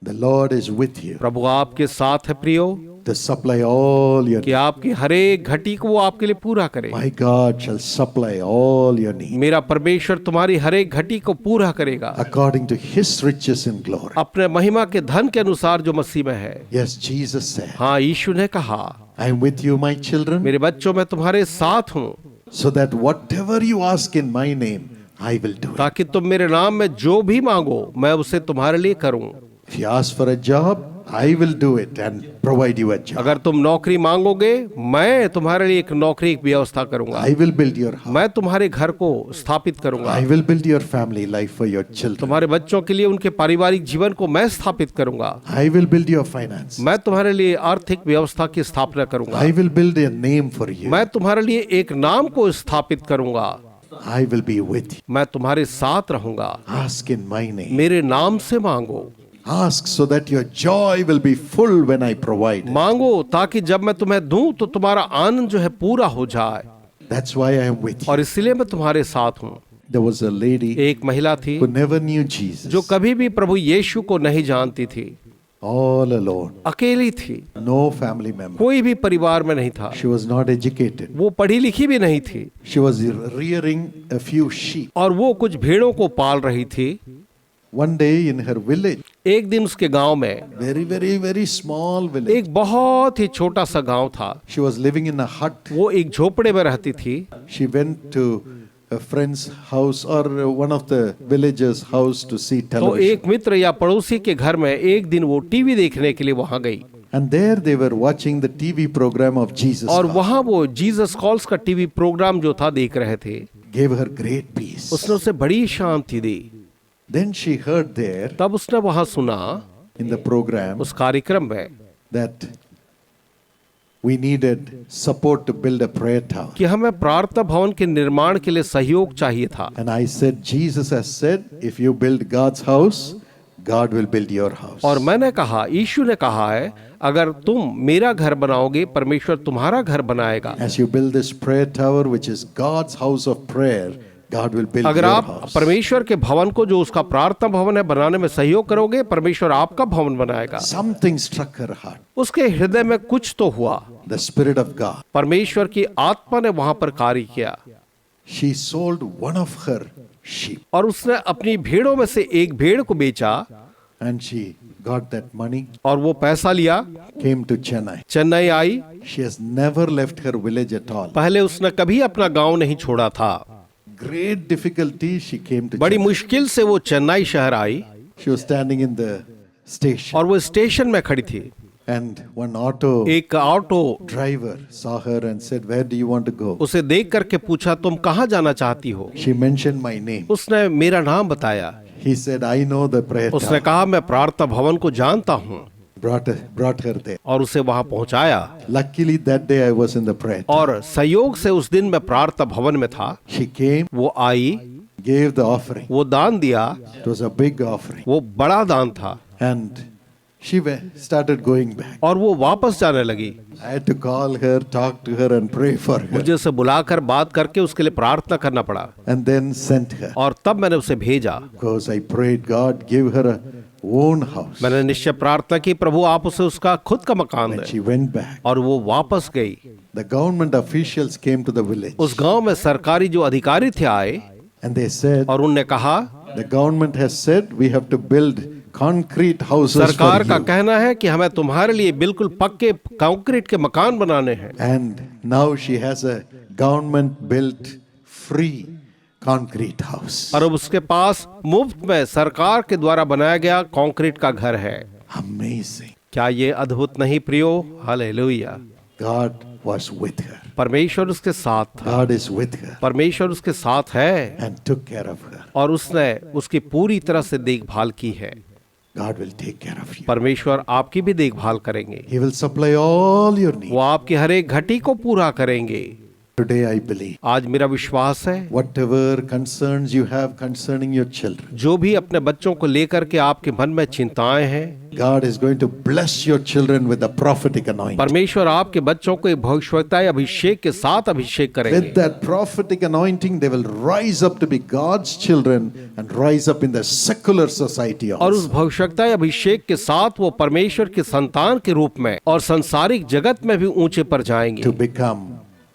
The Lord is with you प्रभु आपके साथ है प्रियो, to supply all your कि needs. आपकी हर एक घटी को वो आपके लिए पूरा करे। My God shall supply all your needs मेरा परमेश्वर तुम्हारी हर एक घटी को पूरा करेगा according to His riches in glory. अपने महिमा के धन के अनुसार जो मसीह में है। Yes, Jesus said, हाँ, यीशु ने कहा, I am with you, my children, मेरे बच्चों मैं तुम्हारे साथ हूँ, so that whatever you ask in my name, I will do it. ताकि तुम मेरे नाम में जो भी मांगो मैं उसे तुम्हारे लिए करूं। If you ask for a job, I will do it and provide you a job. अगर तुम नौकरी मांगोगे मैं तुम्हारे लिए एक नौकरी की व्यवस्था करूंगा। I will build your house. मैं तुम्हारे घर को स्थापित करूंगा। I will build your family life for your children. तुम्हारे बच्चों के लिए उनके पारिवारिक जीवन को मैं स्थापित करूंगा। I will build your finance. मैं तुम्हारे लिए आर्थिक व्यवस्था की स्थापना करूंगा। I will build a name for you. मैं तुम्हारे लिए एक नाम को स्थापित करूंगा। I will be with you. मैं तुम्हारे साथ रहूंगा। Ask in my name. मेरे नाम से मांगो। Ask so that your joy will be full when I provide. मांगो ताकि जब मैं तुम्हें दूं तो तुम्हारा आनंद जो है पूरा हो जाए। That's why I am with you. और इसलिए मैं तुम्हारे साथ हूँ। There was a lady एक महिला थी who never knew Jesus. जो कभी भी प्रभु यीशु को नहीं जानती थी, All alone. अकेली थी, No family member. कोई भी परिवार में नहीं था, She was not educated. वो पढ़ी लिखी भी नहीं थी She was rearing a few sheep. और वो कुछ भेड़ों को पाल रही थी। One day in her village, एक दिन उसके गांव में, very small village, एक बहुत ही छोटा सा गांव था, she was living in a hut. वो एक झोपड़े में रहती थी। She went to a friend's house or one of the villagers' house to see तो television. एक मित्र या पड़ोसी के घर में एक दिन वो टीवी देखने के लिए वहां गई And there they were watching the TV program of Jesus. और Call. वहां वो जीसस कॉल्स का टीवी प्रोग्राम जो था देख रहे थे। Gave her great peace. उसने उसे बड़ी शांति दी। Then she heard there तब उसने वहां सुना in the program उस कार्यक्रम में that we needed support to build a prayer tower. कि हमें प्रार्थना भवन के निर्माण के लिए सहयोग चाहिए था। And I said, Jesus has said, if you build God's house, God will build your house. और मैंने कहा, यीशु ने कहा है, अगर तुम मेरा घर बनाओगे परमेश्वर तुम्हारा घर बनाएगा। As you build this prayer tower, which is God's house of prayer, God will build अगर your आप house. परमेश्वर के भवन को जो उसका प्रार्थना भवन है बनाने में सहयोग करोगे परमेश्वर आपका भवन बनाएगा। Something struck her heart. उसके हृदय में कुछ तो हुआ, The Spirit of God. परमेश्वर की आत्मा ने वहां पर कार्य किया She sold one of her sheep और उसने अपनी भेड़ों में से एक भेड़ को बेचा and she got that money, और वो पैसा लिया, came to Chennai. Chennai I. She has never left her village at all. पहले उसने कभी अपना गांव नहीं छोड़ा था। Great difficulty, she came to बड़ी Chennai. मुश्किल से वो चेन्नई शहर आई She was standing in the station और वो स्टेशन में खड़ी थी। and one auto एक auto driver saw her and said, where do you want to go? उसे देख करके पूछा, तुम कहाँ जाना चाहती हो? She mentioned my name. उसने मेरा नाम बताया। He said, I know the prayer उसने tower. कहा, मैं प्रार्थना भवन को जानता हूँ Brought her there. और उसे वहां पहुंचाया। Luckily that day I was in the prayer tower. और संयोग से उस दिन मैं प्रार्थना भवन में था। She came, वो आई, gave the offering. वो दान दिया, It was a big offering. वो बड़ा दान था And she started going back. और वो वापस जाने लगी। I had to call her, talk to her and pray for her. मुझे उसे बुलाकर बात करके उसके लिए प्रार्थना करना पड़ा And then sent her. और तब मैंने उसे भेजा। Because I prayed, God, give her a own house. मैंने निश्चय प्रार्थना की, प्रभु आप उसे उसका खुद का मकान When दें। she went back, और वो वापस गई। the government officials came to the village. उस गांव में सरकारी जो अधिकारी थे आए And they said, और उनने कहा, the government has said we have to build concrete houses for सरकार का you. कहना है कि हमें तुम्हारे लिए बिल्कुल पक्के कंक्रीट के मकान बनाने हैं। And now she has a government built free concrete house. और अब उसके पास मुफ्त में सरकार के द्वारा बनाया गया कंक्रीट का घर है। Amazing. क्या ये अद्भुत नहीं प्रियो? Hallelujah. God was with her. परमेश्वर उसके साथ था, God is with her परमेश्वर उसके साथ है and took care of her. और उसने उसकी पूरी तरह से देखभाल की है। God will take care of you. परमेश्वर आपकी भी देखभाल करेंगे। He will supply all your needs. वो आपकी हर एक घटी को पूरा करेंगे। Today I believe आज मेरा विश्वास है whatever concerns you have concerning your children, जो भी अपने बच्चों को लेकर के आपके मन में चिंताएं हैं, God is going to bless your children with the prophetic anointing. परमेश्वर आपके बच्चों को एक भविष्यवक्ता अभिषेक के साथ अभिषेक करेंगे। With that prophetic anointing, they will rise up to be God's children and rise up in the secular society और उस also. भविष्यवक्ता अभिषेक के साथ वो परमेश्वर के संतान के रूप में और सांसारिक जगत में भी ऊंचे पर जाएंगे, To become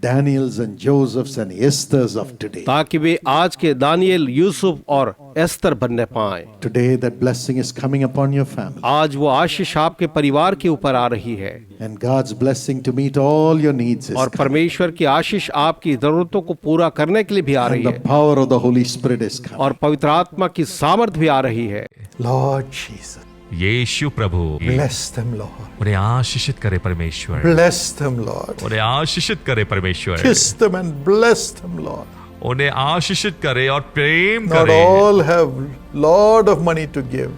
Daniels and Josephs and Esthers of today. ताकि वे आज के दानियल, यूसुफ और एस्तर बनने पाए। Today that blessing is coming upon your family. आज वो आशीष आपके परिवार के ऊपर आ रही है And God's blessing to meet all your needs is और coming. परमेश्वर की आशीष आपकी जरूरतों को पूरा करने के लिए भी आ रही And the है power of the Holy Spirit is coming. और पवित्र आत्मा की सामर्थ भी आ रही है। Lord Jesus, यीशु प्रभु bless them, Lord. उन्हें आशीषित करे परमेश्वर, Bless them, Lord. उन्हें आशीषित करे परमेश्वर, Kiss them and bless them, Lord. उन्हें आशीषित करे और प्रेम Not करे। all have lot of money to give,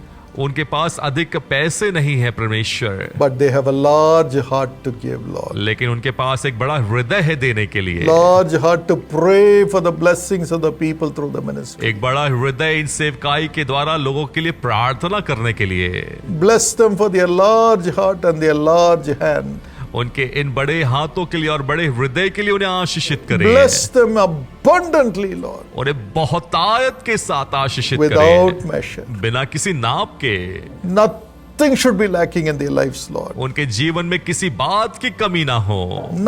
उनके पास अधिक पैसे नहीं है परमेश्वर, but they have a large heart to give, Lord. लेकिन उनके पास एक बड़ा हृदय है देने के लिए, Large heart to pray for the blessings of the people through the ministry. एक बड़ा हृदय इन सेवकाई के द्वारा लोगों के लिए प्रार्थना करने के लिए। Bless them for their large heart and their large hand. उनके इन बड़े हाथों के लिए और बड़े हृदय के लिए उन्हें आशीषित करे, Bless them abundantly, Lord, उन्हें बहुतायत के साथ आशीषित without करे, measure. बिना किसी नाप के। Nothing should be lacking in their lives, Lord. उनके जीवन में किसी बात की कमी ना हो,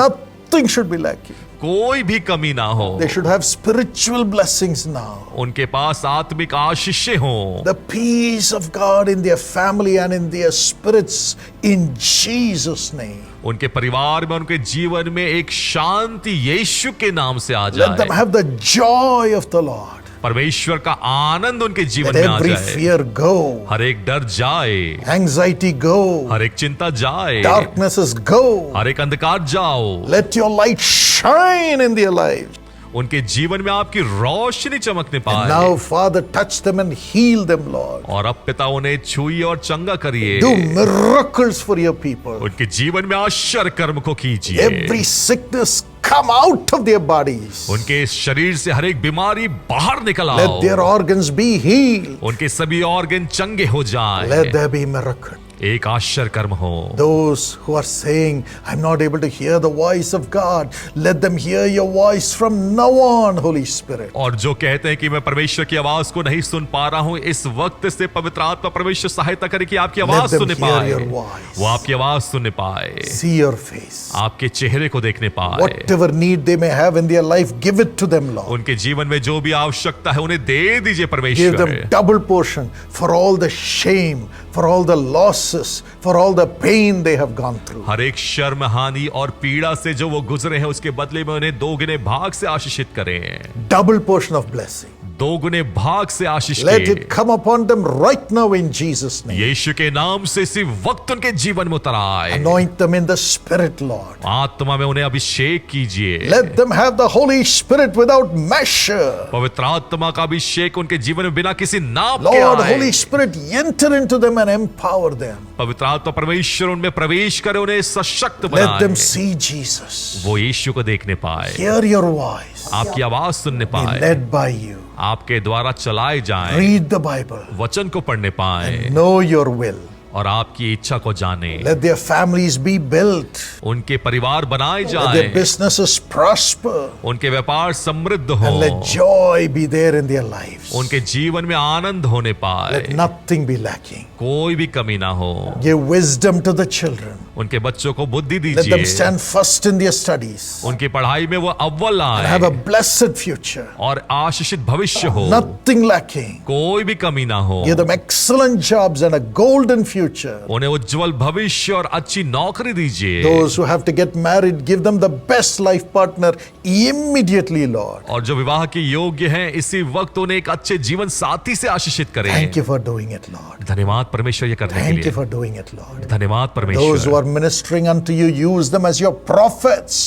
Nothing should be lacking. कोई भी कमी ना हो। They should have spiritual blessings now. उनके पास आत्मिक आशीषें हों, The peace of God in their family and in their spirits in Jesus' name. उनके परिवार में, उनके जीवन में एक शांति यीशु के नाम से आ Let them जाए। have the joy of the Lord. परमेश्वर का आनंद उनके जीवन Let में आ every जाए। fear go, हर एक डर जाए, anxiety go, हर एक चिंता जाए, darknesses go. हर एक अंधकार जाओ। Let your light shine in their lives. उनके जीवन में आपकी रोशनी चमकने And पाए। now, Father, touch them and heal them, Lord. और अब पिता उन्हें छुइए और चंगा करिए। Do miracles for your people. उनके जीवन में आश्चर्य कर्म को कीजिए। Every sickness come out of their bodies. उनके शरीर से हर एक बीमारी बाहर निकल आओ। Let their organs be healed. उनके सभी ऑर्गन चंगे हो जाए। Let there be miracle. एक आश्चर्य कर्म हो। Those who are saying, I'm not able to hear the voice of God, let them hear your voice from now on, Holy Spirit. और जो कहते हैं कि मैं परमेश्वर की आवाज को नहीं सुन पा रहा हूं, इस वक्त से पवित्र आत्मा परमेश्वर सहायता करे कि आपकी आवाज Let them सुनने hear पाए, your voice. वो आपकी आवाज सुनने पाए, See your face. आपके चेहरे को देखने पाए। Whatever need they may have in their life, give it to them, Lord. उनके जीवन में जो भी आवश्यकता है उन्हें दे दीजिए Give परमेश्वर। them double portion for all the shame, for all the losses, for all the pain they have gone through. हर एक शर्म, हानि और पीड़ा से जो वो गुजरे हैं उसके बदले में उन्हें दोगुने भाग से आशीषित करें। Double portion of blessing. दोगुने भाग से आशीष Let के it come upon them right now in Jesus' name. यीशु के नाम से इसी वक्त उनके जीवन में उतर आए। Anoint them in the Spirit, Lord. आत्मा में उन्हें अभिषेक कीजिए। Let them have the Holy Spirit without measure. पवित्र आत्मा का अभिषेक उनके जीवन में बिना किसी नाप के Lord, आए। Holy Spirit, enter into them and empower them. पवित्र आत्मा परमेश्वर उनमें प्रवेश करे, उन्हें सशक्त Let बनाए, them see Jesus. वो यीशु को देखने पाए, Hear your voice. आपकी आवाज सुनने Be पाए, led by you. आपके द्वारा चलाए जाएं, Read the Bible. वचन को पढ़ने पाए Know your will. और आपकी इच्छा को जाने। Let their families be built. उनके परिवार बनाए Let their जाएं, businesses prosper. उनके व्यापार समृद्ध हो, And let joy be there in their lives. उनके जीवन में आनंद होने पाए, Let nothing be lacking. कोई भी कमी ना हो। Give wisdom to the children. उनके बच्चों को बुद्धि Let them दीजिए, stand first in their studies. उनकी पढ़ाई में वो अव्वल And have a आए blessed future. और आशीषित भविष्य हो, Nothing lacking. कोई भी कमी ना हो। Give them excellent jobs and a golden future. उन्हें उज्जवल भविष्य और अच्छी नौकरी दीजिए। Those who have to get married, give them the best life partner immediately, Lord. और जो विवाह के योग्य हैं इसी वक्त उन्हें एक अच्छे जीवन साथी से आशीषित करें। Thank you for doing it, Lord. धन्यवाद परमेश्वर ये करने के Thank you लिए। for doing it, Lord. धन्यवाद Those who परमेश्वर। are ministering unto you, use them as your prophets.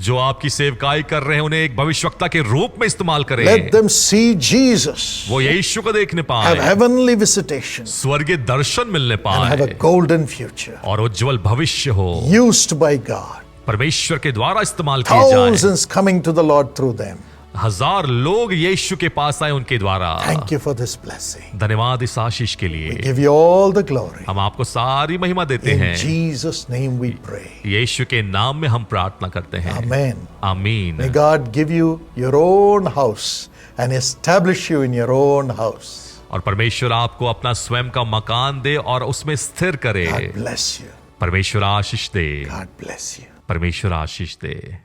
जो आपकी सेवकाई कर रहे हैं उन्हें एक भविष्यवक्ता के रूप में इस्तेमाल करें। Let them see Jesus, वो यीशु को देखने have पाए, heavenly visitation, स्वर्गीय दर्शन मिलने and have a पाए golden future. और उज्जवल भविष्य हो। Used by God. परमेश्वर के द्वारा इस्तेमाल किए जाएं। Thousands coming to the Lord through them. हजार लोग यीशु के पास आए उनके द्वारा। Thank you for this blessing. धन्यवाद इस आशीष के लिए। Give you all the glory. हम आपको सारी महिमा देते In हैं। Jesus' name we pray. यीशु के नाम में हम प्रार्थना करते हैं। Amen. आमीन। May God give you your own house and establish you in your own house. और परमेश्वर आपको अपना स्वयं का मकान दे और उसमें स्थिर करे। God bless you. परमेश्वर आशीष दे। God bless you. परमेश्वर आशीष दे।